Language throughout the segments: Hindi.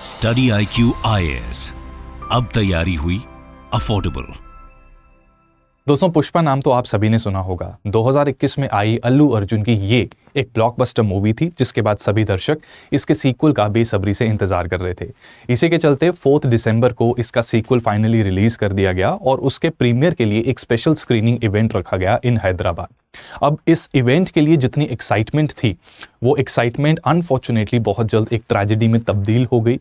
स्टडी IQ IAS, अब तैयारी हुई अफोर्डेबल। दोस्तों, पुष्पा नाम तो आप सभी ने सुना होगा। 2021 में आई अल्लू अर्जुन की ये एक ब्लॉकबस्टर मूवी थी, जिसके बाद सभी दर्शक इसके सीक्वल का बेसब्री से इंतजार कर रहे थे। इसी के चलते 4 दिसंबर को इसका सीक्वल फाइनली रिलीज कर दिया गया और उसके प्रीमियर के लिए एक स्पेशल स्क्रीनिंग इवेंट रखा गया इन हैदराबाद। अब इस इवेंट के लिए जितनी एक्साइटमेंट थी, वो एक्साइटमेंट अनफॉर्चुनेटली बहुत जल्द एक ट्रेजेडी में तब्दील हो गई,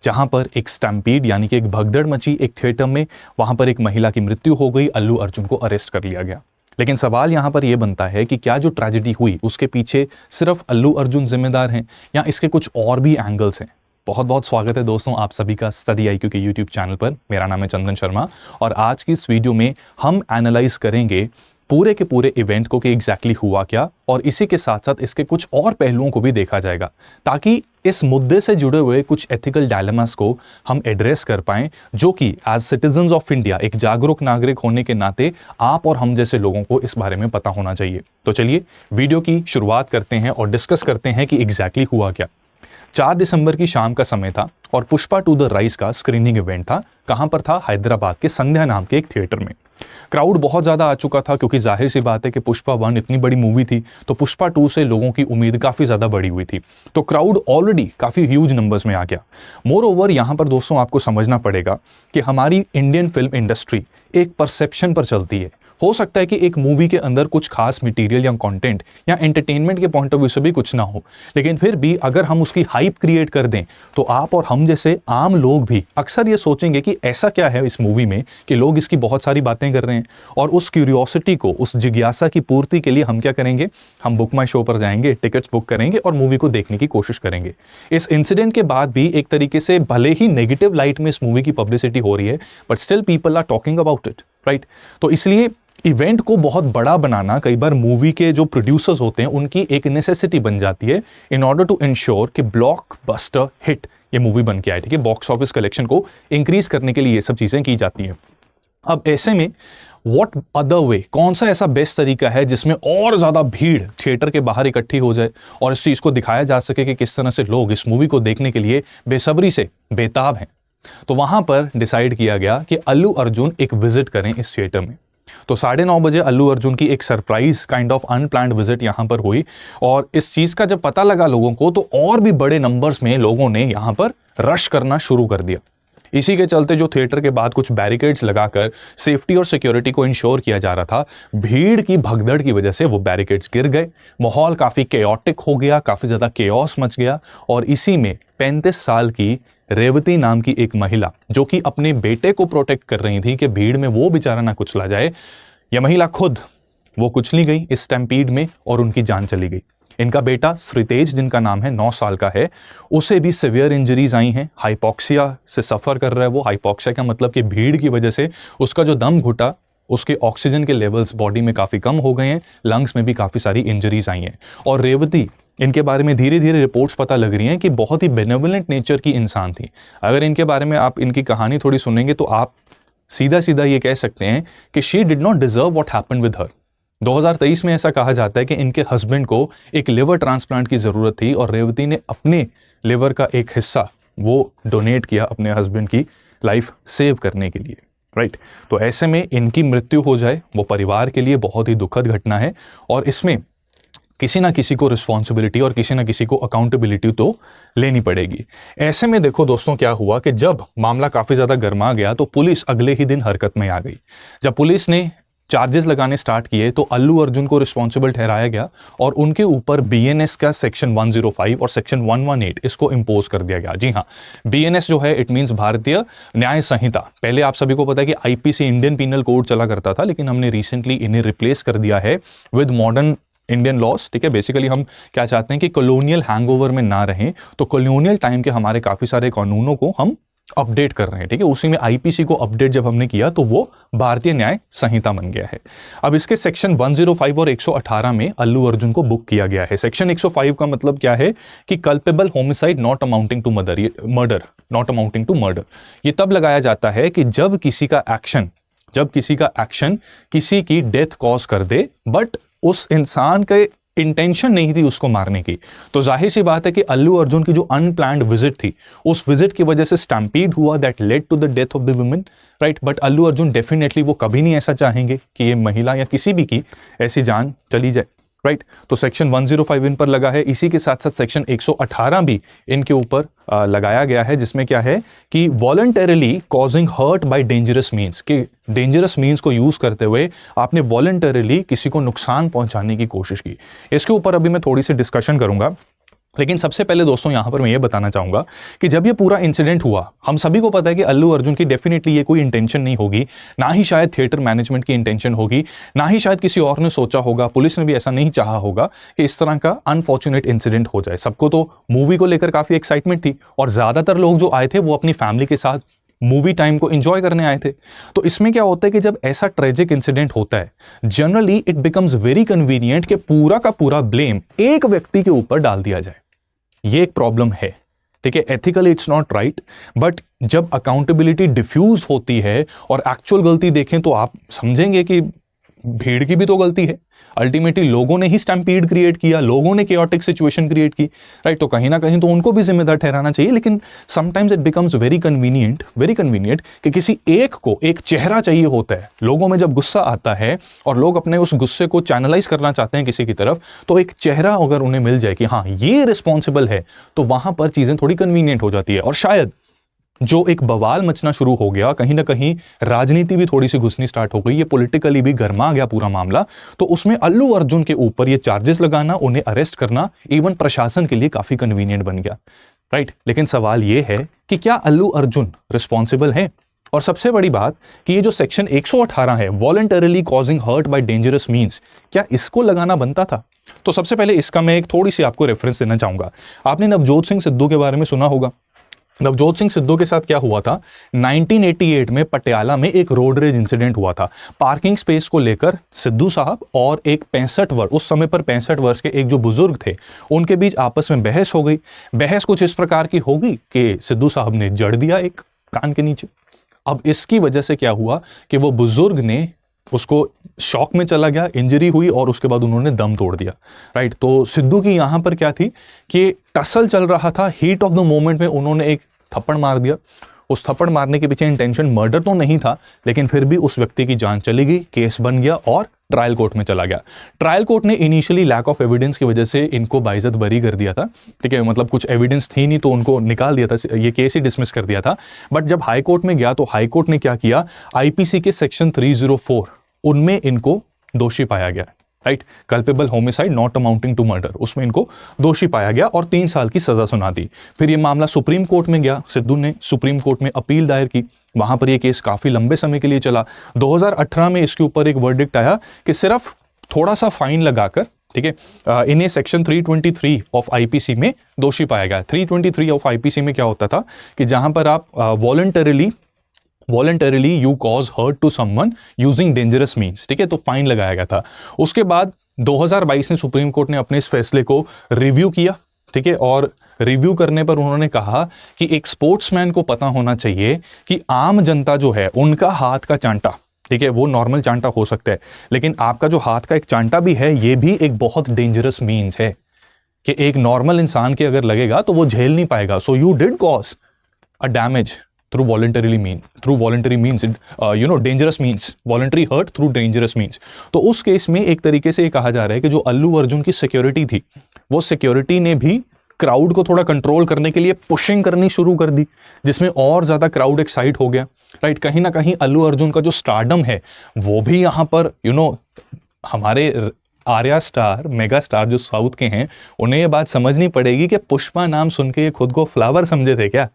जहां पर एक स्टैम्पीड यानी कि एक भगदड़ मची एक थिएटर में। वहां पर एक महिला की मृत्यु हो गई, अल्लू अर्जुन को अरेस्ट कर लिया गया। लेकिन सवाल यहां पर यह बनता है कि क्या जो ट्रेजेडी हुई उसके पीछे सिर्फ अल्लू अर्जुन जिम्मेदार हैं या इसके कुछ और भी एंगल्स हैं। बहुत बहुत स्वागत है दोस्तों आप सभी का स्टडी IQ के यूट्यूब चैनल पर। मेरा नाम है चंदन शर्मा और आज की इस वीडियो में हम एनालाइज करेंगे पूरे के पूरे इवेंट को कि एग्जैक्टली हुआ क्या, और इसी के साथ साथ इसके कुछ और पहलुओं को भी देखा जाएगा, ताकि इस मुद्दे से जुड़े हुए कुछ एथिकल डायलेमास को हम एड्रेस कर पाएं, जो कि एज सिटीजन्स ऑफ इंडिया, एक जागरूक नागरिक होने के नाते आप और हम जैसे लोगों को इस बारे में पता होना चाहिए। तो चलिए वीडियो की शुरुआत करते हैं और डिस्कस करते हैं कि एग्जैक्टली हुआ क्या। 4 दिसंबर की शाम का समय था और पुष्पा टू द राइज का स्क्रीनिंग इवेंट था। कहां पर था? हैदराबाद के संध्या नाम के एक थिएटर में। क्राउड बहुत ज्यादा आ चुका था, क्योंकि जाहिर सी बात है कि पुष्पा 1 इतनी बड़ी मूवी थी, तो पुष्पा 2 से लोगों की उम्मीद काफी ज्यादा बढ़ी हुई थी। तो क्राउड ऑलरेडी काफी ह्यूज नंबर्स में आ गया। मोर ओवर यहां पर दोस्तों आपको समझना पड़ेगा कि हमारी इंडियन फिल्म इंडस्ट्री एक परसेप्शन पर चलती है। हो सकता है कि एक मूवी के अंदर कुछ खास मटेरियल या कंटेंट या एंटरटेनमेंट के पॉइंट ऑफ व्यू से भी कुछ ना हो, लेकिन फिर भी अगर हम उसकी हाइप क्रिएट कर दें तो आप और हम जैसे आम लोग भी अक्सर ये सोचेंगे कि ऐसा क्या है इस मूवी में कि लोग इसकी बहुत सारी बातें कर रहे हैं। और उस क्यूरियोसिटी को, उस जिज्ञासा की पूर्ति के लिए हम क्या करेंगे? हम बुक माई शो पर जाएंगे, टिकट्स बुक करेंगे और मूवी को देखने की कोशिश करेंगे। इस इंसिडेंट के बाद भी एक तरीके से भले ही नेगेटिव लाइट में इस मूवी की पब्लिसिटी हो रही है, but still people are talking about it, right? तो इसलिए इवेंट को बहुत बड़ा बनाना कई बार मूवी के जो प्रोड्यूसर्स होते हैं उनकी एक नेसेसिटी बन जाती है, इन ऑर्डर टू इंश्योर कि ब्लॉकबस्टर हिट ये मूवी बन के आए। ठीक है, बॉक्स ऑफिस कलेक्शन को इंक्रीज करने के लिए ये सब चीजें की जाती हैं। अब ऐसे में व्हाट अदर वे, कौन सा ऐसा बेस्ट तरीका है जिसमें और ज्यादा भीड़ थिएटर के बाहर इकट्ठी हो जाए और इस चीज को दिखाया जा सके कि किस तरह से लोग इस मूवी को देखने के लिए बेसब्री से बेताब हैं। तो वहां पर डिसाइड किया गया कि अल्लू अर्जुन एक विजिट करें इस थिएटर में। तो 9:30 बजे अल्लू अर्जुन की एक surprise kind of unplanned visit यहां पर हुई, और इस चीज का जब पता लगा लोगों को तो और भी बड़े नंबर्स में लोगों ने यहां पर रश करना शुरू कर दिया। इसी के चलते जो थिएटर के बाद कुछ बैरिकेड्स लगाकर सेफ्टी और सिक्योरिटी को इंश्योर किया जा रहा था, भीड़ की भगदड़ की वजह से वो बैरिकेड्स गिर गए। माहौल काफी केओटिक हो गया, काफी ज्यादा केओस मच गया। और इसी में 35 साल की रेवती नाम की एक महिला, जो कि अपने बेटे को प्रोटेक्ट कर रही थी कि भीड़ में वो बेचारा ना कुचला जाए, यह महिला खुद वो कुचली गई इस स्टैम्पीड में और उनकी जान चली गई। इनका बेटा श्रीतेज, जिनका नाम है, 9 साल का है, उसे भी सिवियर इंजरीज आई हैं। हाइपोक्सिया से सफर कर रहा है वो। हाइपोक्सिया का मतलब कि भीड़ की वजह से उसका जो दम घुटा, उसके ऑक्सीजन के लेवल्स बॉडी में काफी कम हो गए हैं, लंग्स में भी काफी सारी इंजरीज आई हैं। और रेवती, इनके बारे में धीरे धीरे रिपोर्ट्स पता लग रही हैं कि बहुत ही बेनेवलेंट नेचर की इंसान थी। अगर इनके बारे में आप इनकी कहानी थोड़ी सुनेंगे तो आप सीधा सीधा ये कह सकते हैं कि she did not deserve what happened with her. 2023 में ऐसा कहा जाता है कि इनके हस्बैंड को एक लिवर ट्रांसप्लांट की जरूरत थी और रेवती ने अपने लिवर का एक हिस्सा वो डोनेट किया अपने हस्बैंड की लाइफ सेव करने के लिए, राइट? तो ऐसे में इनकी मृत्यु हो जाए वो परिवार के लिए बहुत ही दुखद घटना है, और इसमें किसी ना किसी को रिस्पॉन्सिबिलिटी और किसी ना किसी को अकाउंटेबिलिटी तो लेनी पड़ेगी। ऐसे में देखो दोस्तों क्या हुआ कि जब मामला काफी ज्यादा गर्मा गया तो पुलिस अगले ही दिन हरकत में आ गई। जब पुलिस ने चार्जेस लगाने स्टार्ट किए तो अल्लू अर्जुन को रिस्पॉन्सिबल ठहराया गया और उनके ऊपर BNS का सेक्शन 105 और सेक्शन 118 इसको इम्पोज कर दिया गया। जी हाँ, BNS जो है इट मीन्स भारतीय न्याय संहिता। पहले आप सभी को पता है कि IPC इंडियन पीनल कोड चला करता था, लेकिन हमने रिसेंटली इन्हें रिप्लेस कर दिया है विद मॉडर्न इंडियन लॉस। ठीक है, बेसिकली हम क्या चाहते हैं कि कॉलोनियल हैंगओवर में ना रहें, तो कॉलोनियल टाइम के हमारे काफी सारे कानूनों को हम अपडेट कर रहे हैं। ठीक है, उसी में IPC को अपडेट जब हमने किया तो वो भारतीय न्याय संहिता बन गया है। अब इसके सेक्शन 105 और 118 में अल्लू अर्जुन को बुक किया गया है। सेक्शन 105 का मतलब क्या है कि culpable homicide not amounting to murder, not amounting to murder. ये तब लगाया जाता है कि जब किसी का एक्शन किसी की डेथ कॉज कर दे, बट उस इंसान के इंटेंशन नहीं थी उसको मारने की। तो जाहिर सी बात है कि अल्लू अर्जुन की जो अनप्लान्ड विजिट थी, उस विजिट की वजह से स्टैम्पीड हुआ that led to the death of the women, right. But Allu Arjun definitely वो कभी नहीं ऐसा चाहेंगे कि ये महिला या किसी भी की ऐसी जान चली जाए, राइट। तो सेक्शन 105 इन पर लगा है। इसी के साथ साथ सेक्शन 118 भी इनके ऊपर लगाया गया है, जिसमें क्या है कि voluntarily causing hurt by dangerous means, कि डेंजरस मीन्स को यूज करते हुए आपने वॉलंटरली किसी को नुकसान पहुंचाने की कोशिश की। इसके ऊपर अभी मैं थोड़ी सी डिस्कशन करूंगा, लेकिन सबसे पहले दोस्तों यहां पर मैं ये बताना चाहूंगा कि जब ये पूरा इंसिडेंट हुआ, हम सभी को पता है कि अल्लू अर्जुन की डेफिनेटली ये कोई इंटेंशन नहीं होगी, ना ही शायद थिएटर मैनेजमेंट की इंटेंशन होगी, ना ही शायद किसी और ने सोचा होगा, पुलिस ने भी ऐसा नहीं चाहा होगा कि इस तरह का अनफॉर्चुनेट इंसिडेंट हो जाए। सबको तो मूवी को लेकर काफी एक्साइटमेंट थी और ज्यादातर लोग जो आए थे वो अपनी फैमिली के साथ मूवी टाइम को एंजॉय करने आए थे। तो इसमें क्या होता है कि जब ऐसा ट्रेजिक इंसिडेंट होता है, generally it becomes very convenient कि पूरा का पूरा ब्लेम एक व्यक्ति के ऊपर डाल दिया जाए। ये एक प्रॉब्लम है, ठीक है। Ethically it's not right, but जब अकाउंटेबिलिटी डिफ्यूज होती है और एक्चुअल गलती देखें तो आप समझेंगे कि भीड़ की भी तो गलती है। अल्टीमेटली लोगों ने ही स्टैम्पीड क्रिएट किया, लोगों ने केओटिक सिचुएशन क्रिएट की, राइट। तो कहीं ना कहीं तो उनको भी जिम्मेदार ठहराना चाहिए। लेकिन sometimes it becomes very convenient कि किसी एक को एक चेहरा चाहिए होता है। लोगों में जब गुस्सा आता है और लोग अपने उस गुस्से को चैनलाइज करना चाहते हैं किसी की तरफ, तो एक चेहरा अगर उन्हें मिल जाए कि हाँ ये रिस्पॉन्सिबल है, तो वहां पर चीजें थोड़ी कन्वीनियंट हो जाती है। और शायद जो एक बवाल मचना शुरू हो गया, कहीं ना कहीं राजनीति भी थोड़ी सी घुसनी स्टार्ट हो गई, ये पॉलिटिकली भी गर्मा गया पूरा मामला, तो उसमें अल्लू अर्जुन के ऊपर ये चार्जेस लगाना, उन्हें अरेस्ट करना इवन प्रशासन के लिए काफी कन्वीनियंट बन गया, राइट। लेकिन सवाल ये है कि क्या अल्लू अर्जुन रिस्पॉन्सिबल है? और सबसे बड़ी बात कि ये जो सेक्शन 118 है, voluntarily causing hurt by dangerous means, क्या इसको लगाना बनता था? तो सबसे पहले इसका मैं एक थोड़ी सी आपको रेफरेंस देना चाहूंगा। आपने नवजोत सिंह सिद्धू के बारे में सुना होगा। नवजोत सिंह सिद्धू के साथ क्या हुआ था, 1988 में पटियाला में एक रोड रेज इंसिडेंट हुआ था। पार्किंग स्पेस को लेकर सिद्धू साहब और एक 65 वर्ष, उस समय पर 65 वर्ष के एक जो बुजुर्ग थे, उनके बीच आपस में बहस हो गई। बहस कुछ इस प्रकार की होगी कि सिद्धू साहब ने जड़ दिया एक कान के नीचे। अब इसकी वजह से क्या हुआ कि वो बुजुर्ग ने उसको शॉक में चला गया, इंजरी हुई और उसके बाद उन्होंने दम तोड़ दिया, राइट। तो सिद्धू की यहां पर क्या थी कि टसल चल रहा था, हीट ऑफ द मोमेंट में उन्होंने एक थप्पड़ मार दिया। उस थप्पड़ मारने के पीछे इंटेंशन मर्डर तो नहीं था, लेकिन फिर भी उस व्यक्ति की जान चली गई, केस बन गया और ट्रायल कोर्ट में चला गया। ट्रायल कोर्ट ने इनिशियली लैक ऑफ एविडेंस की वजह से इनको बाइज्जत बरी कर दिया था, ठीक है। मतलब कुछ एविडेंस थी नहीं तो उनको निकाल दिया था, ये केस ही डिसमिस कर दिया था। बट जब हाई कोर्ट में गया तो हाई कोर्ट ने क्या किया, आईपीसी के सेक्शन 304 उनमें इनको दोषी पाया गया, right. Culpable homicide not amounting to murder, उसमें इनको दोषी पाया गया और 3 साल की सजा सुना दी। फिर ये मामला सुप्रीम कोर्ट में गया, सिद्धू ने सुप्रीम कोर्ट में अपील दायर की, वहां पर ये केस काफी लंबे समय के लिए चला। 2018 में इसके ऊपर एक वर्डिक्ट आया कि सिर्फ थोड़ा सा फाइन लगाकर, ठीक है, इन्हें सेक्शन 323 ऑफ आईपीसी में दोषी पाया गया। 323 ऑफ आईपीसी में क्या होता था कि जहां पर आप voluntarily you cause hurt to someone using dangerous means, ठीक है, तो फाइन लगाया गया था। उसके बाद 2022 में सुप्रीम कोर्ट ने अपने इस फैसले को रिव्यू किया, ठीक है, और रिव्यू करने पर उन्होंने कहा कि एक स्पोर्ट्समैन को पता होना चाहिए कि आम जनता जो है उनका हाथ का चांटा, ठीक है, वो नॉर्मल चांटा हो सकता है, लेकिन आपका जो हाथ का एक चांटा भी है, ये भी एक बहुत डेंजरस मीन्स है कि एक नॉर्मल इंसान के अगर लगेगा तो वो झेल नहीं पाएगा। So you did cause a damage through voluntary means, dangerous means, voluntary hurt through dangerous means। तो उस केस में एक तरीके से ये कहा जा रहा है कि जो अल्लू अर्जुन की सिक्योरिटी थी, वो सिक्योरिटी ने भी क्राउड को थोड़ा कंट्रोल करने के लिए पुशिंग करनी शुरू कर दी, जिसमें और ज्यादा क्राउड एक्साइट हो गया, राइट। कहीं ना कहीं अल्लू अर्जुन का जो स्टारडम है वो भी यहाँ पर हमारे आर्या स्टार, मेगा स्टार जो साउथ के हैं, उन्हें ये बात समझनी पड़ेगी कि पुष्पा नाम सुन के ये खुद को फ्लावर समझे थे क्या?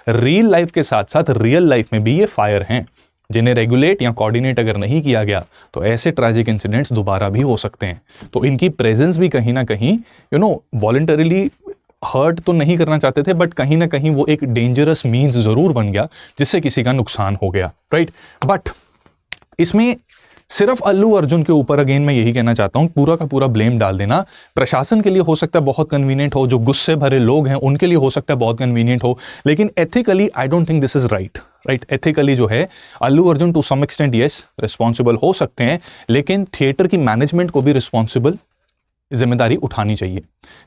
रियल लाइफ के साथ साथ रियल लाइफ में भी ये फायर हैं, जिन्हें रेगुलेट या कोऑर्डिनेट अगर नहीं किया गया तो ऐसे ट्रैजिक इंसिडेंट्स दोबारा भी हो सकते हैं। तो इनकी प्रेजेंस भी कहीं ना कहीं वॉलंटरीली हर्ट तो नहीं करना चाहते थे, बट कहीं ना कहीं वो एक डेंजरस मीन्स जरूर बन गया जिससे किसी का नुकसान हो गया, राइट। बट इसमें सिर्फ अल्लू अर्जुन के ऊपर अगेन मैं यही कहना चाहता हूं, पूरा का पूरा ब्लेम डाल देना प्रशासन के लिए हो सकता है बहुत कन्वीनियंट हो, जो गुस्से भरे लोग हैं उनके लिए हो सकता है बहुत कन्वीनियंट हो, लेकिन ethically I don't think this is right, right. Ethically जो है Allu Arjun to some extent yes responsible हो सकते हैं, लेकिन थिएटर की मैनेजमेंट को भी रिस्पॉन्सिबल जिम्मेदारी उठानी चाहिए।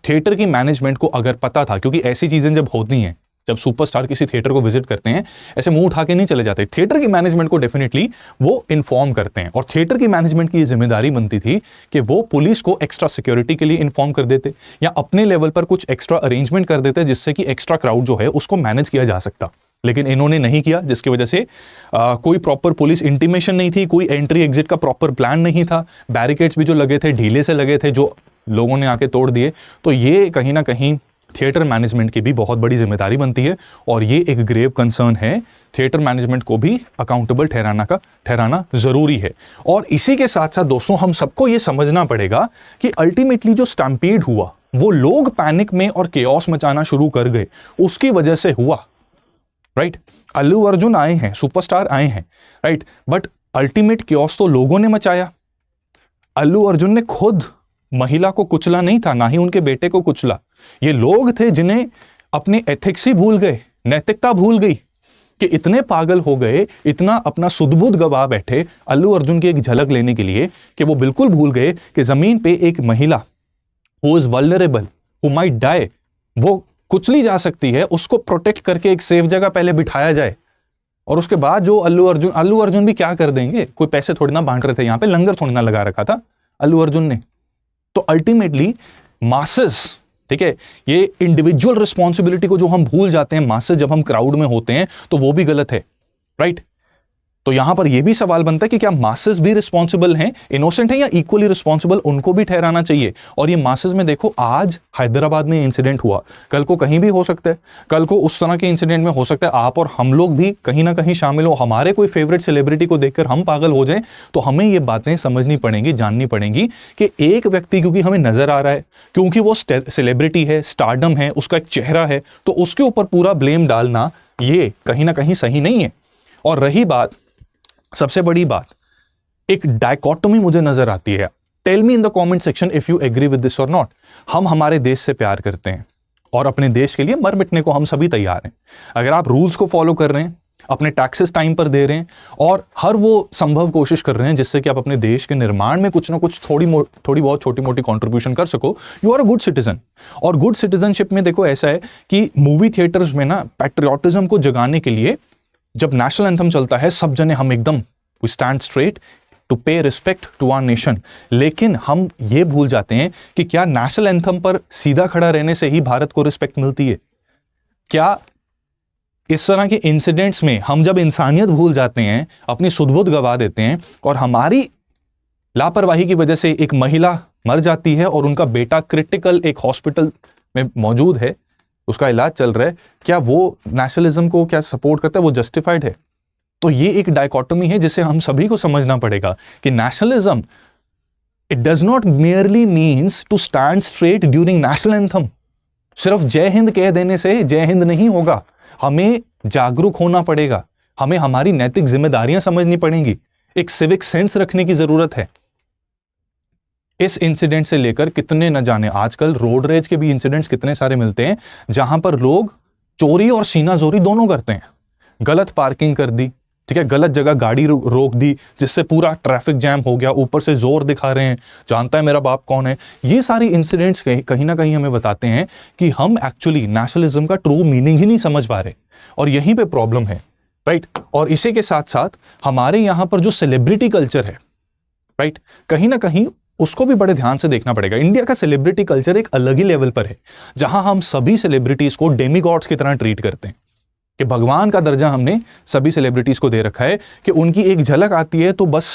थिएटर की मैनेजमेंट को अगर पता था, क्योंकि ऐसी चीज़ें जब होती हैं, जब सुपरस्टार किसी थिएटर को विजिट करते हैं, ऐसे मुंह उठा के नहीं चले जाते, थिएटर की मैनेजमेंट को डेफिनेटली वो इन्फॉर्म करते हैं। और थिएटर की मैनेजमेंट की ये जिम्मेदारी बनती थी कि वो पुलिस को एक्स्ट्रा सिक्योरिटी के लिए इन्फॉर्म कर देते या अपने लेवल पर कुछ एक्स्ट्रा अरेंजमेंट कर देते जिससे कि एक्स्ट्रा क्राउड जो है उसको मैनेज किया जा सकता। लेकिन इन्होंने नहीं किया, जिसकी वजह से कोई प्रॉपर पुलिस इंटीमेशन नहीं थी, कोई एंट्री एग्जिट का प्रॉपर प्लान नहीं था, बैरिकेड्स भी जो लगे थे ढीले से लगे थे, जो लोगों ने आके तोड़ दिए। तो ये कहीं ना कहीं थिएटर मैनेजमेंट की भी बहुत बड़ी जिम्मेदारी बनती है और ये एक ग्रेव कंसर्न है। थिएटर मैनेजमेंट को भी अकाउंटेबल ठहराना जरूरी है। और इसी के साथ साथ दोस्तों, हम सबको ये समझना पड़ेगा कि अल्टीमेटली जो स्टैम्पीड हुआ वो लोग पैनिक में और केओस मचाना शुरू कर गए, उसकी वजह से हुआ, राइट। अल्लू अर्जुन आए हैं, सुपरस्टार आए हैं, राइट, बट अल्टीमेट केओस तो लोगों ने मचाया। अल्लू अर्जुन ने खुद महिला को कुचला नहीं था, ना ही उनके बेटे को कुचला। ये लोग थे जिन्हें अपने एथिक्स ही भूल गए, नैतिकता भूल गई, कि इतने पागल हो गए, इतना अपना सुध-बुध गवा बैठे अल्लू अर्जुन की एक झलक लेने के लिए, कि वो बिल्कुल भूल गए कि जमीन पे एक महिला who is vulnerable, who might die, वो कुचली जा सकती है, उसको प्रोटेक्ट करके एक सेफ जगह पहले बिठाया जाए। और उसके बाद जो अल्लू अर्जुन भी क्या कर देंगे, कोई पैसे थोड़ी ना बांट रहे थे, यहां पे लंगर थोड़ी ना लगा रखा था अल्लू अर्जुन ने। तो अल्टीमेटली मासेस, ठीक है, ये इंडिविजुअल रिस्पॉन्सिबिलिटी को जो हम भूल जाते हैं मासेस जब हम क्राउड में होते हैं, तो वो भी गलत है, राइट। तो यहां पर यह भी सवाल बनता है कि क्या मासेस भी रिस्पॉन्सिबल हैं, इनोसेंट हैं, या इक्वली रिस्पॉन्सिबल, उनको भी ठहराना चाहिए। और ये मासेस में देखो, आज हैदराबाद में इंसिडेंट हुआ, कल को कहीं भी हो सकता है, कल को उस तरह के इंसिडेंट में हो सकता है आप और हम लोग भी कहीं ना कहीं शामिल हो, हमारे कोई फेवरेट सेलिब्रिटी को देखकर हम पागल हो जाएं। तो हमें ये बातें समझनी पड़ेंगी, जाननी पड़ेंगी कि एक व्यक्ति क्योंकि हमें नजर आ रहा है, क्योंकि वो सेलिब्रिटी है, स्टारडम है, उसका एक चेहरा है, तो उसके ऊपर पूरा ब्लेम डालना ये कहीं ना कहीं सही नहीं है। और रही बात, सबसे बड़ी बात, एक डायकोटोमी मुझे नजर आती है। Tell me in the comment section if you agree with this और नॉट। हम हमारे देश से प्यार करते हैं और अपने देश के लिए मर मिटने को हम सभी तैयार हैं। अगर आप रूल्स को फॉलो कर रहे हैं, अपने टैक्सेस टाइम पर दे रहे हैं और हर वो संभव कोशिश कर रहे हैं जिससे कि आप अपने देश के निर्माण में कुछ ना कुछ थोड़ी बहुत छोटी मोटी कंट्रीब्यूशन कर सको, you are a good citizen. और गुड सिटीजनशिप में देखो ऐसा है कि मूवी थिएटर्स में ना पैट्रियोटिज्म को जगाने के लिए जब नेशनल एंथम चलता है, सब जने हम एकदम वी स्टैंड स्ट्रेट टू पे रिस्पेक्ट टू आवर नेशन। लेकिन हम ये भूल जाते हैं कि क्या नेशनल एंथम पर सीधा खड़ा रहने से ही भारत को रिस्पेक्ट मिलती है? क्या इस तरह के इंसिडेंट्स में हम जब इंसानियत भूल जाते हैं, अपनी सुध-बुध गवा देते हैं और हमारी लापरवाही की वजह से एक महिला मर जाती है और उनका बेटा क्रिटिकल एक हॉस्पिटल में मौजूद है, उसका इलाज चल रहा है, क्या वो नेशनलिज्म को क्या सपोर्ट करता है? वो जस्टिफाइड है? तो ये एक डायकोटोमी है जिसे हम सभी को समझना पड़ेगा कि nationalism, it does not merely means to stand straight during national anthem. सिर्फ जय हिंद कह देने से जय हिंद नहीं होगा, हमें जागरूक होना पड़ेगा, हमें हमारी नैतिक जिम्मेदारियां समझनी पड़ेंगी, एक सिविक सेंस रखने की जरूरत है। इस इंसिडेंट से लेकर कितने न जाने, आजकल रोड रेज के भी इंसिडेंट्स कितने सारे मिलते हैं जहां पर लोग चोरी और सीनाजोरी दोनों करते हैं। गलत पार्किंग कर दी, ठीक है, गलत जगह गाड़ी रोक दी जिससे पूरा ट्रैफिक जैम हो गया, ऊपर से जोर दिखा रहे हैं, जानता है मेरा बाप कौन है। ये सारी इंसिडेंट्स कहीं ना कहीं हमें बताते हैं कि हम एक्चुअली नेशनलिज्म का ट्रू मीनिंग ही नहीं समझ पा रहे, और यहीं पे प्रॉब्लम है, राइट। और इसी के साथ साथ हमारे यहां पर जो सेलिब्रिटी कल्चर है, राइट, कहीं ना कहीं उसको भी बड़े ध्यान से देखना पड़ेगा। इंडिया का सेलिब्रिटी कल्चर एक अलग ही लेवल पर है, जहां हम सभी सेलिब्रिटीज को डेमीगॉड्स की तरह ट्रीट करते हैं, कि भगवान का दर्जा हमने सभी सेलिब्रिटीज को दे रखा है, कि उनकी एक झलक आती है तो बस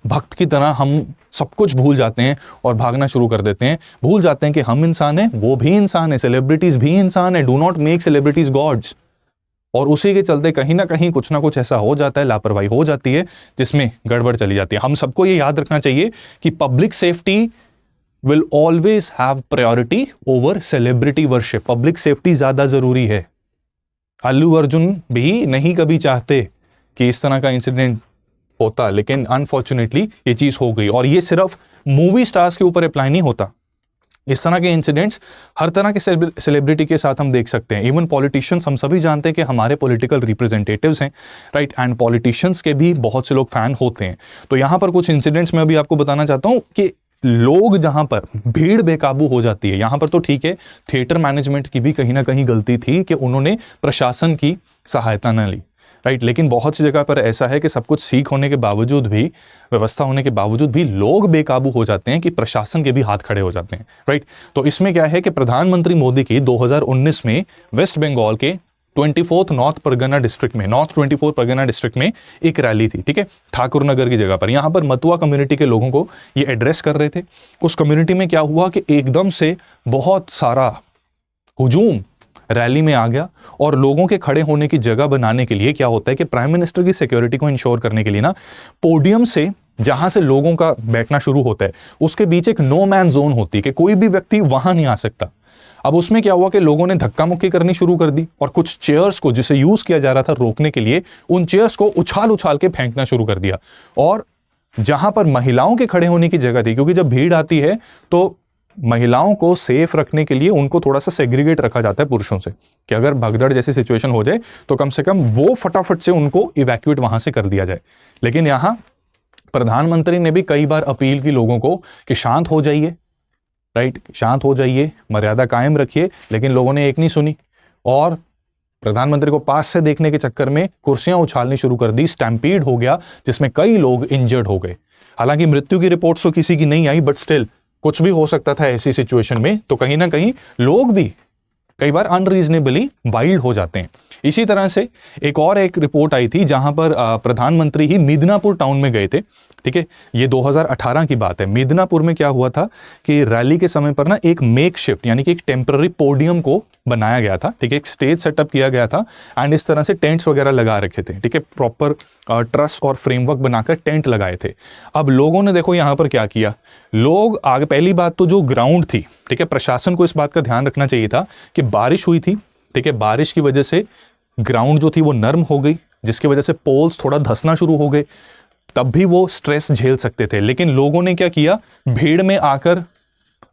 भक्त की तरह हम सब कुछ भूल जाते हैं और भागना शुरू कर देते हैं, भूल जाते हैं कि हम इंसान हैं, वो भी इंसान है, सेलिब्रिटीज भी इंसान है। Do not make celebrities gods. और उसी के चलते कहीं ना कहीं कुछ ना कुछ ऐसा हो जाता है, लापरवाही हो जाती है जिसमें गड़बड़ चली जाती है। हम सबको ये याद रखना चाहिए कि public safety will always have priority over celebrity worship. Public safety ज्यादा जरूरी है। अल्लू अर्जुन भी नहीं कभी चाहते कि इस तरह का इंसिडेंट होता, लेकिन अनफॉर्चुनेटली ये चीज हो गई। और ये सिर्फ मूवी स्टार्स के ऊपर अप्लाई नहीं होता, इस तरह के इंसिडेंट्स हर तरह के सेलिब्रिटी के साथ हम देख सकते हैं। इवन पॉलिटिशियंस, हम सभी जानते हैं कि हमारे पॉलिटिकल रिप्रेजेंटेटिव्स हैं, राइट, एंड पॉलिटिशियंस के भी बहुत से लोग फैन होते हैं। तो यहाँ पर कुछ इंसिडेंट्स मैं अभी आपको बताना चाहता हूँ कि लोग जहां पर भीड़ बेकाबू हो जाती है, यहां पर तो ठीक है, थिएटर मैनेजमेंट की भी कहीं ना कहीं गलती थी कि उन्होंने प्रशासन की सहायता न ली, राइट। लेकिन बहुत सी जगह पर ऐसा है कि सब कुछ ठीक होने के बावजूद भी, व्यवस्था होने के बावजूद भी लोग बेकाबू हो जाते हैं कि प्रशासन के भी हाथ खड़े हो जाते हैं, राइट। तो इसमें क्या है कि प्रधानमंत्री मोदी की 2019 में वेस्ट बंगाल के 24th नॉर्थ परगना डिस्ट्रिक्ट में, नॉर्थ 24 परगना डिस्ट्रिक्ट में एक रैली थी, ठीक है, ठाकुर नगर की जगह पर। यहां पर मतुआ कम्युनिटी के लोगों को ये एड्रेस कर रहे थे। उस कम्युनिटी में क्या हुआ कि एकदम से बहुत सारा हुजूम रैली में आ गया, और लोगों के खड़े होने की जगह बनाने के लिए क्या होता है कि प्राइम मिनिस्टर की सिक्योरिटी को इंश्योर करने के लिए ना, पोडियम से जहां से लोगों का बैठना शुरू होता है उसके बीच एक नो मैन जोन होती है कि कोई भी व्यक्ति वहां नहीं आ सकता। अब उसमें क्या हुआ कि लोगों ने धक्का मुक्की करनी शुरू कर दी, और कुछ चेयर्स को जिसे यूज किया जा रहा था रोकने के लिए, उन चेयर्स को उछाल उछाल के फेंकना शुरू कर दिया। और जहां पर महिलाओं के खड़े होने की जगह थी, क्योंकि जब भीड़ आती है तो महिलाओं को सेफ रखने के लिए उनको थोड़ा सा सेग्रीगेट रखा जाता है पुरुषों से, कि अगर भगदड़ जैसी सिचुएशन हो जाए तो कम से कम वो फटाफट से उनको इवैक्यूएट वहां से कर दिया जाए। लेकिन यहां प्रधानमंत्री ने भी कई बार अपील की लोगों को कि शांत हो जाइए, राइट, शांत हो जाइए, मर्यादा कायम रखिए, लेकिन लोगों ने एक नहीं सुनी, और प्रधानमंत्री को पास से देखने के चक्कर में कुर्सियां उछालनी शुरू कर दी। स्टैम्पीड हो गया जिसमें कई लोग इंजर्ड हो गए। हालांकि मृत्यु की रिपोर्ट्स तो किसी की नहीं आई, बट स्टिल कुछ भी हो सकता था ऐसी सिचुएशन में। तो कहीं ना कहीं लोग भी कई बार अनरीजनेबली वाइल्ड हो जाते हैं। इसी तरह से एक रिपोर्ट आई थी जहां पर प्रधानमंत्री ही मिदनापुर टाउन में गए थे, ठीक है, ये 2018 की बात है। मिदनापुर में क्या हुआ था कि रैली के समय पर ना एक मेक शिफ्ट यानी कि एक टेम्पररी पोडियम को बनाया गया था, ठीक है, एक स्टेज सेटअप किया गया था, एंड इस तरह से टेंट्स वगैरह लगा रखे थे, ठीक है, प्रॉपर ट्रस और फ्रेमवर्क बनाकर टेंट लगाए थे। अब लोगों ने देखो यहां पर क्या किया, लोग आगे, पहली बात तो जो ग्राउंड थी, ठीक है, प्रशासन को इस बात का ध्यान रखना चाहिए था कि बारिश हुई थी, ठीक है, बारिश की वजह से ग्राउंड जो थी वो नर्म हो गई, जिसकी वजह से पोल्स थोड़ा धंसना शुरू हो गए, तब भी वो स्ट्रेस झेल सकते थे। लेकिन लोगों ने क्या किया, भीड़ में आकर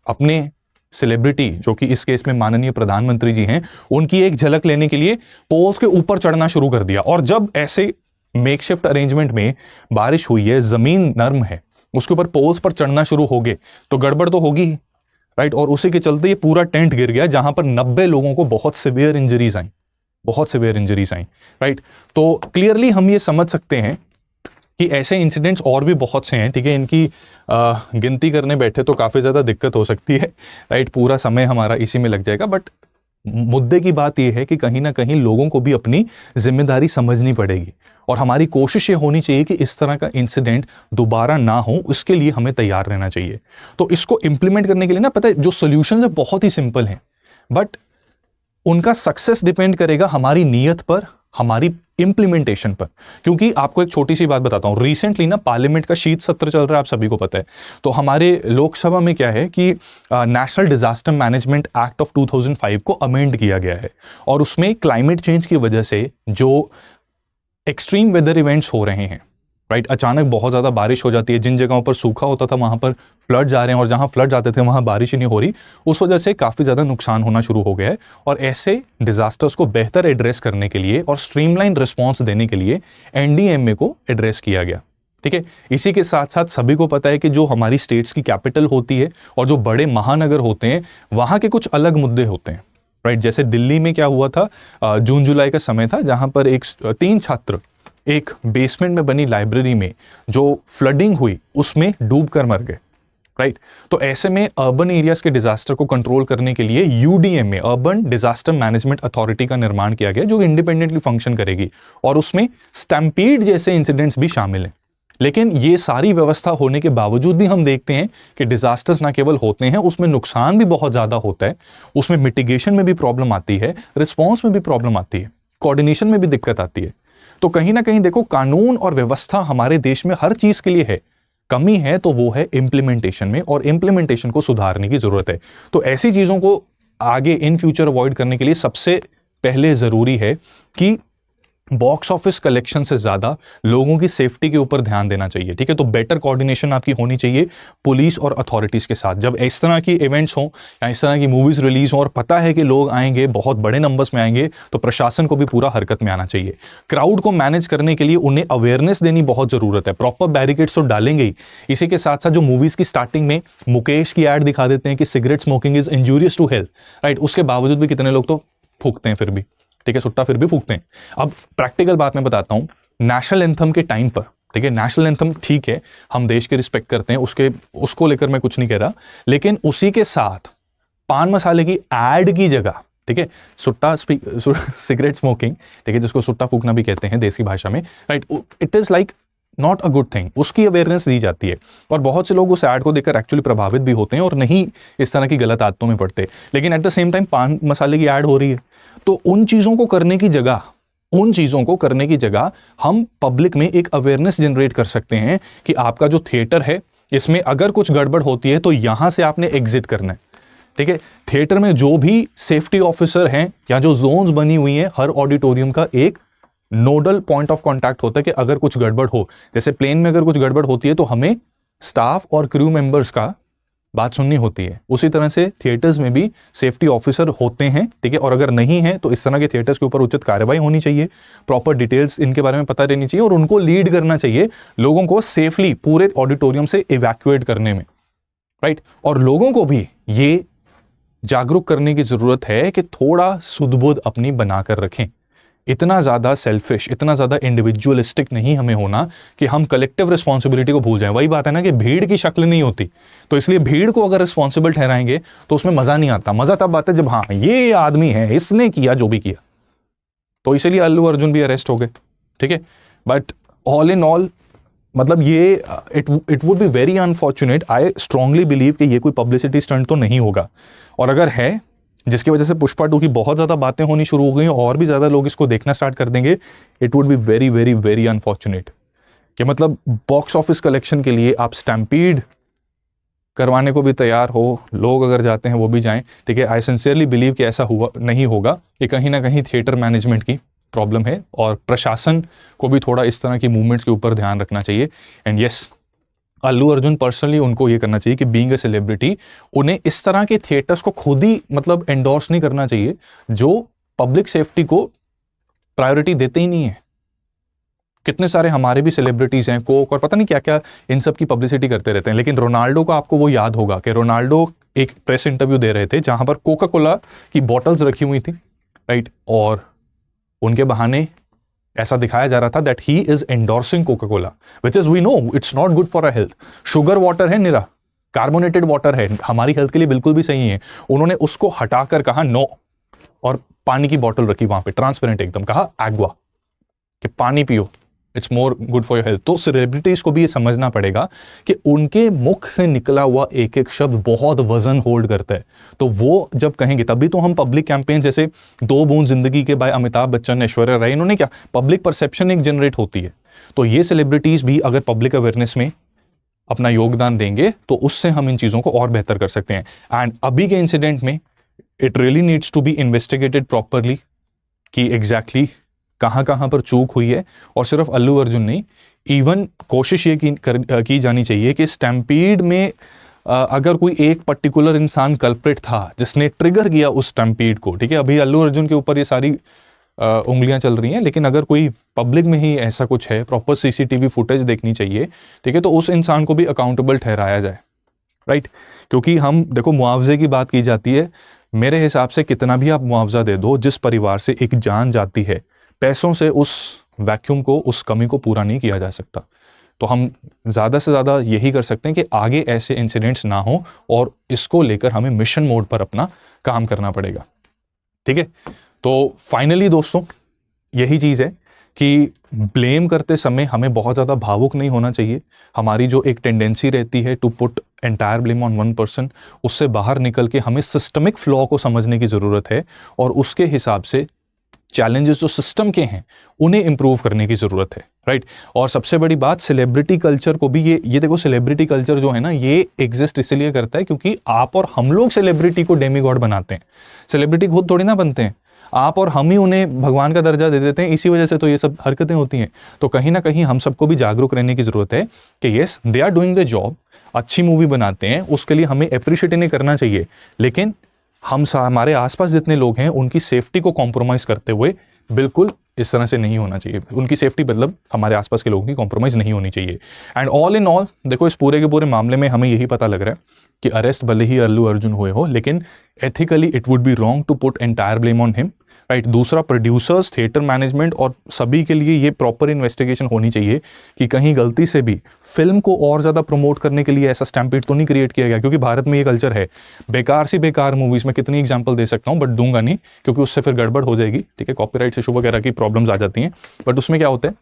अपने सेलिब्रिटी, जो कि इस केस में माननीय प्रधानमंत्री जी हैं, उनकी एक झलक लेने के लिए पोल्स के ऊपर चढ़ना शुरू कर दिया। और जब ऐसे मेकशिफ्ट अरेंजमेंट में बारिश हुई है, जमीन नर्म है, उसके ऊपर पोल्स पर चढ़ना शुरू हो गए तो गड़बड़ तो होगी ही, राइट। और उसी के चलते ये पूरा टेंट गिर गया, जहां पर 90 लोगों को बहुत सिवियर इंजरीज आई, बहुत सिवियर इंजरीज आई, राइट। तो क्लियरली हम ये समझ सकते हैं कि ऐसे इंसिडेंट्स और भी बहुत से हैं, ठीक है, इनकी गिनती करने बैठे तो काफ़ी ज़्यादा दिक्कत हो सकती है, राइट, पूरा समय हमारा इसी में लग जाएगा। बट मुद्दे की बात यह है कि कहीं ना कहीं लोगों को भी अपनी जिम्मेदारी समझनी पड़ेगी, और हमारी कोशिश ये होनी चाहिए कि इस तरह का इंसिडेंट दोबारा ना हो, उसके लिए हमें तैयार रहना चाहिए। तो इसको इम्प्लीमेंट करने के लिए ना, पता है, जो सोल्यूशन है बहुत ही सिंपल हैं, बट उनका सक्सेस डिपेंड करेगा हमारी नीयत पर, हमारी इंप्लीमेंटेशन पर। क्योंकि आपको एक छोटी सी बात बताता हूं, रिसेंटली ना पार्लियामेंट का शीत सत्र चल रहा है, आप सभी को पता है। तो हमारे लोकसभा में क्या है कि national disaster management act of 2005 को अमेंड किया गया है, और उसमें क्लाइमेट चेंज की वजह से जो एक्सट्रीम वेदर इवेंट्स हो रहे हैं, राइट, अचानक बहुत ज़्यादा बारिश हो जाती है, जिन जगहों पर सूखा होता था वहाँ पर फ्लड आ रहे हैं, और जहाँ फ्लड आते थे वहाँ बारिश ही नहीं हो रही, उस वजह से काफ़ी ज़्यादा नुकसान होना शुरू हो गया है। और ऐसे डिजास्टर्स को बेहतर एड्रेस करने के लिए और स्ट्रीमलाइन रिस्पॉन्स देने के लिए NDMA को एड्रेस किया गया, ठीक है। इसी के साथ साथ सभी को पता है कि जो हमारी स्टेट्स की कैपिटल होती है और जो बड़े महानगर होते हैं, वहाँ के कुछ अलग मुद्दे होते हैं, राइट। जैसे दिल्ली में क्या हुआ था, जून जुलाई का समय था, जहाँ पर 3 छात्र एक बेसमेंट में बनी लाइब्रेरी में जो फ्लडिंग हुई उसमें डूब कर मर गए, राइट। तो ऐसे में अर्बन एरियाज के डिजास्टर को कंट्रोल करने के लिए UDMA, urban disaster management authority का निर्माण किया गया, जो इंडिपेंडेंटली फंक्शन करेगी, और उसमें स्टैम्पीड जैसे इंसिडेंट्स भी शामिल हैं। लेकिन ये सारी व्यवस्था होने के बावजूद भी हम देखते हैं कि डिजास्टर्स ना केवल होते हैं, उसमें नुकसान भी बहुत ज्यादा होता है, उसमें मिटिगेशन में भी प्रॉब्लम आती है, रिस्पॉन्स में भी प्रॉब्लम आती है, कोऑर्डिनेशन में भी दिक्कत आती है। तो कहीं ना कहीं देखो, कानून और व्यवस्था हमारे देश में हर चीज के लिए है, कमी है तो वो है इंप्लीमेंटेशन में, और इंप्लीमेंटेशन को सुधारने की जरूरत है। तो ऐसी चीजों को आगे इन फ्यूचर अवॉइड करने के लिए सबसे पहले जरूरी है कि बॉक्स ऑफिस कलेक्शन से ज़्यादा लोगों की सेफ्टी के ऊपर ध्यान देना चाहिए, ठीक है। तो बेटर कोऑर्डिनेशन आपकी होनी चाहिए पुलिस और अथॉरिटीज़ के साथ। जब इस तरह की इवेंट्स हों या इस तरह की मूवीज़ रिलीज हों और पता है कि लोग आएंगे, बहुत बड़े नंबर्स में आएंगे, तो प्रशासन को भी पूरा हरकत में आना चाहिए। क्राउड को मैनेज करने के लिए उन्हें अवेयरनेस देनी बहुत ज़रूरत है। प्रॉपर बैरिकेड्स तो डालेंगे ही, इसी के साथ साथ जो मूवीज़ की स्टार्टिंग में मुकेश की ऐड दिखा देते हैं कि cigarette smoking is injurious to health, right, उसके बावजूद भी कितने लोग तो फूकते हैं फिर भी, ठीक है, सुट्टा फिर भी फूकते हैं। अब प्रैक्टिकल बात मैं बताता हूँ, नेशनल एंथम के टाइम पर, ठीक है, नेशनल एंथम ठीक है, हम देश के रिस्पेक्ट करते हैं, उसको लेकर मैं कुछ नहीं कह रहा, लेकिन उसी के साथ पान मसाले की ऐड की जगह, ठीक है, सिगरेट स्मोकिंग, ठीक है, जिसको सुट्टा फूकना भी कहते हैं देसी भाषा में, right, it is like not a good thing. उसकी अवेयरनेस दी जाती है और बहुत से लोग उस ऐड को देखकर एक्चुअली प्रभावित भी होते हैं और नहीं इस तरह की गलत आदतों में पड़ते, लेकिन एट द सेम टाइम पान मसाले की ऐड हो रही है, तो उन चीज़ों को करने की जगह हम पब्लिक में एक अवेयरनेस जनरेट कर सकते हैं कि आपका जो थिएटर है इसमें अगर कुछ गड़बड़ होती है तो यहां से आपने एग्जिट करना है, ठीक है। थिएटर में जो भी सेफ्टी ऑफिसर हैं या जो जोन्स बनी हुई हैं, हर ऑडिटोरियम का एक नोडल पॉइंट ऑफ कांटेक्ट होता है कि अगर कुछ गड़बड़ हो, जैसे प्लेन में अगर कुछ गड़बड़ होती है तो हमें स्टाफ और क्रू मेंबर्स का बात सुननी होती है। उसी तरह से थिएटर्स में भी सेफ्टी ऑफिसर होते हैं, ठीक है, और अगर नहीं है तो इस तरह के थिएटर्स के ऊपर उचित कार्रवाई होनी चाहिए, प्रॉपर डिटेल्स इनके बारे में पता रहनी चाहिए और उनको लीड करना चाहिए लोगों को सेफली पूरे ऑडिटोरियम से इवैक्यूएट करने में, राइट। और लोगों को भी ये जागरूक करने की जरूरत है कि थोड़ा सुध-बुध अपनी बनाकर रखें। इतना ज़्यादा सेल्फिश, इतना ज़्यादा इंडिविजुअलिस्टिक नहीं हमें होना कि हम कलेक्टिव रिस्पॉन्सिबिलिटी को भूल जाएं। वही बात है ना कि भीड़ की शक्ल नहीं होती, तो इसलिए भीड़ को अगर रिस्पॉन्सिबल ठहराएंगे तो उसमें मज़ा नहीं आता। मज़ा तब आता है जब हाँ ये आदमी है, इसने किया जो भी किया, तो इसीलिए अल्लू अर्जुन भी अरेस्ट हो गए, ठीक है। बट ऑल इन ऑल मतलब ये it would be very unfortunate. I strongly believe कि ये कोई पब्लिसिटी स्टंट तो नहीं होगा, और अगर है जिसकी वजह से पुष्पा 2 की बहुत ज़्यादा बातें होनी शुरू हो गई और भी ज़्यादा लोग इसको देखना स्टार्ट कर देंगे, it would be very very very unfortunate. कि मतलब बॉक्स ऑफिस कलेक्शन के लिए आप स्टैम्पीड करवाने को भी तैयार हो, लोग अगर जाते हैं वो भी जाएं, ठीक है। आई सिंसियरली बिलीव कि ऐसा हुआ नहीं होगा, कि कहीं ना कहीं थिएटर मैनेजमेंट की प्रॉब्लम है और प्रशासन को भी थोड़ा इस तरह की मूवमेंट्स के ऊपर ध्यान रखना चाहिए। And yes, Allu Arjun personally उनको ये करना चाहिए कि बीइंग अ सेलिब्रिटी उन्हें इस तरह के थिएटर्स को खुद ही मतलब एंडोर्स नहीं करना चाहिए जो पब्लिक सेफ्टी को प्रायोरिटी देते ही नहीं है। कितने सारे हमारे भी सेलिब्रिटीज हैं, कोक और पता नहीं क्या क्या, इन सब की पब्लिसिटी करते रहते हैं, लेकिन रोनाल्डो का आपको वो याद होगा कि रोनाल्डो एक प्रेस इंटरव्यू दे रहे थे जहां पर कोका कोला की बॉटल्स रखी हुई थी, राइट, और उनके बहाने ऐसा दिखाया जा रहा था that he is endorsing Coca Cola, which is we know it's not good for a health. Sugar water है, निरा कार्बोनेटेड वाटर है, हमारी हेल्थ के लिए बिल्कुल भी सही है। उन्होंने उसको हटाकर कहा नो, और पानी की बोतल रखी वहां पे ट्रांसपेरेंट एकदम, कहा एग्वा कि पानी पियो, it's more good for your health. तो सेलिब्रिटीज को भी ये समझना पड़ेगा कि उनके मुख से निकला हुआ एक एक शब्द बहुत वजन होल्ड करता है, तो वो जब कहेंगे तभी तो हम पब्लिक कैंपेन जैसे 2 बूंद जिंदगी के बाय अमिताभ बच्चन, ऐश्वर्या राय, इन्होंने क्या पब्लिक परसेप्शन एक जनरेट होती है। तो ये सेलिब्रिटीज भी अगर पब्लिक अवेयरनेस में अपना योगदान देंगे तो उससे हम इन चीज़ों को और बेहतर कर सकते हैं। एंड अभी के इंसिडेंट में it really needs to be investigated properly कि एग्जैक्टली कहाँ कहाँ पर चूक हुई है। और सिर्फ अल्लू अर्जुन नहीं, इवन कोशिश ये की जानी चाहिए कि स्टैम्पीड में अगर कोई एक पर्टिकुलर इंसान कल्प्रिट था जिसने ट्रिगर किया उस स्टैम्पीड को, ठीक है, अभी अल्लू अर्जुन के ऊपर ये सारी उंगलियां चल रही हैं, लेकिन अगर कोई पब्लिक में ही ऐसा कुछ है, प्रॉपर सीसीटीवी फुटेज देखनी चाहिए, ठीक है, तो उस इंसान को भी अकाउंटेबल ठहराया जाए, राइट। क्योंकि हम देखो मुआवजे की बात की जाती है, मेरे हिसाब से कितना भी आप मुआवजा दे दो, जिस परिवार से एक जान जाती है, पैसों से उस वैक्यूम को, उस कमी को पूरा नहीं किया जा सकता। तो हम ज़्यादा से ज़्यादा यही कर सकते हैं कि आगे ऐसे इंसिडेंट्स ना हो, और इसको लेकर हमें मिशन मोड पर अपना काम करना पड़ेगा, ठीक है। तो फाइनली दोस्तों यही चीज़ है कि ब्लेम करते समय हमें बहुत ज़्यादा भावुक नहीं होना चाहिए। हमारी जो एक टेंडेंसी रहती है to put entire blame on one person, उससे बाहर निकल के हमें सिस्टमिक फ्लॉ को समझने की ज़रूरत है और उसके हिसाब से चैलेंजेस जो सिस्टम के हैं उन्हें इंप्रूव करने की ज़रूरत है, राइट। और सबसे बड़ी बात, सेलिब्रिटी कल्चर को भी ये देखो, सेलिब्रिटी कल्चर जो है ना, ये एग्जिस्ट इसलिए करता है क्योंकि आप और हम लोग सेलिब्रिटी को डेमीगॉड बनाते हैं। सेलिब्रिटी खुद थोड़ी ना बनते हैं। आप और हम ही उन्हें भगवान का दर्जा दे देते हैं, इसी वजह से तो ये सब हरकतें होती हैं। तो कहीं ना कहीं हम सबको भी जागरूक रहने की ज़रूरत है कि yes they are doing the job, अच्छी मूवी बनाते हैं, उसके लिए हमें अप्रिशिएट इन्हें करना चाहिए, लेकिन हमारे आसपास जितने लोग हैं उनकी सेफ्टी को कॉम्प्रोमाइज़ करते हुए बिल्कुल इस तरह से नहीं होना चाहिए। उनकी सेफ्टी मतलब हमारे आसपास के लोगों की कॉम्प्रोमाइज़ नहीं होनी चाहिए। एंड ऑल इन ऑल देखो, इस पूरे के पूरे मामले में हमें यही पता लग रहा है कि अरेस्ट भले ही अल्लू अर्जुन हुए हो, लेकिन ethically it would be wrong to put entire blame on him, right. दूसरा, प्रोड्यूसर्स, थिएटर मैनेजमेंट और सभी के लिए ये प्रॉपर इन्वेस्टिगेशन होनी चाहिए कि कहीं गलती से भी फिल्म को और ज़्यादा प्रमोट करने के लिए ऐसा स्टैम्पीड तो नहीं क्रिएट किया गया, क्योंकि भारत में ये कल्चर है। बेकार सी बेकार मूवीज़ में कितनी एग्जाम्पल दे सकता हूँ, बट दूंगा नहीं क्योंकि उससे फिर गड़बड़ हो जाएगी, ठीक है, कॉपीराइट इशू वगैरह की प्रॉब्लम्स आ जाती हैं। बट उसमें क्या होता है,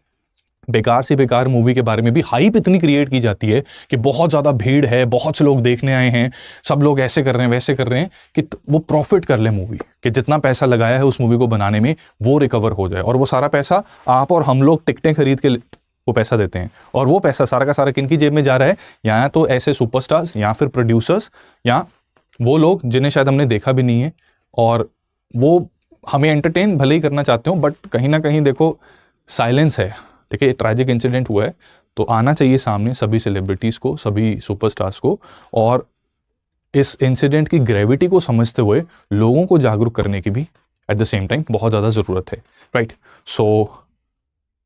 बेकार सी बेकार मूवी के बारे में भी हाइप इतनी क्रिएट की जाती है कि बहुत ज़्यादा भीड़ है, बहुत से लोग देखने आए हैं, सब लोग ऐसे कर रहे हैं वैसे कर रहे हैं कि वो प्रॉफिट कर ले मूवी, कि जितना पैसा लगाया है उस मूवी को बनाने में वो रिकवर हो जाए, और वो सारा पैसा आप और हम लोग टिकटें खरीद के वो पैसा देते हैं, और वो पैसा सारा का सारा किनकी जेब में जा रहा है, या तो ऐसे सुपरस्टार्स या फिर प्रोड्यूसर्स या वो लोग जिन्हें शायद हमने देखा भी नहीं है, और वो हमें एंटरटेन भले ही करना चाहते हो, बट कहीं ना कहीं देखो साइलेंस है, ठीक है, ट्रैजिक इंसिडेंट हुआ है, तो आना चाहिए सामने सभी सेलिब्रिटीज़ को, सभी सुपरस्टार्स को, और इस इंसिडेंट की ग्रेविटी को समझते हुए लोगों को जागरूक करने की भी एट द सेम टाइम बहुत ज़्यादा ज़रूरत है, राइट। सो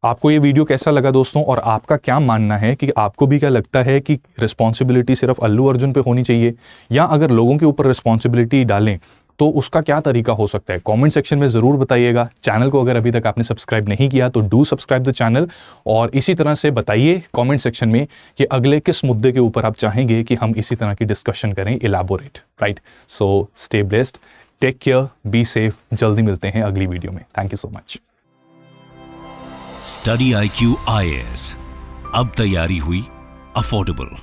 आपको ये वीडियो कैसा लगा दोस्तों, और आपका क्या मानना है कि आपको भी क्या लगता है कि रिस्पॉन्सिबिलिटी सिर्फ अल्लू अर्जुन पे होनी चाहिए, या अगर लोगों के ऊपर रिस्पॉन्सिबिलिटी डालें तो उसका क्या तरीका हो सकता है? कमेंट सेक्शन में ज़रूर बताइएगा। चैनल को अगर अभी तक आपने सब्सक्राइब नहीं किया तो डू सब्सक्राइब द चैनल, और इसी तरह से बताइए कमेंट सेक्शन में कि अगले किस मुद्दे के ऊपर आप चाहेंगे कि हम इसी तरह की डिस्कशन करें, elaborate, right. So stay blessed, take care, be safe, जल्दी मिलते हैं अगली वीडियो में। Thank you so much. Study IQ IAS, अब तैयारी हुई अफोर्डेबल।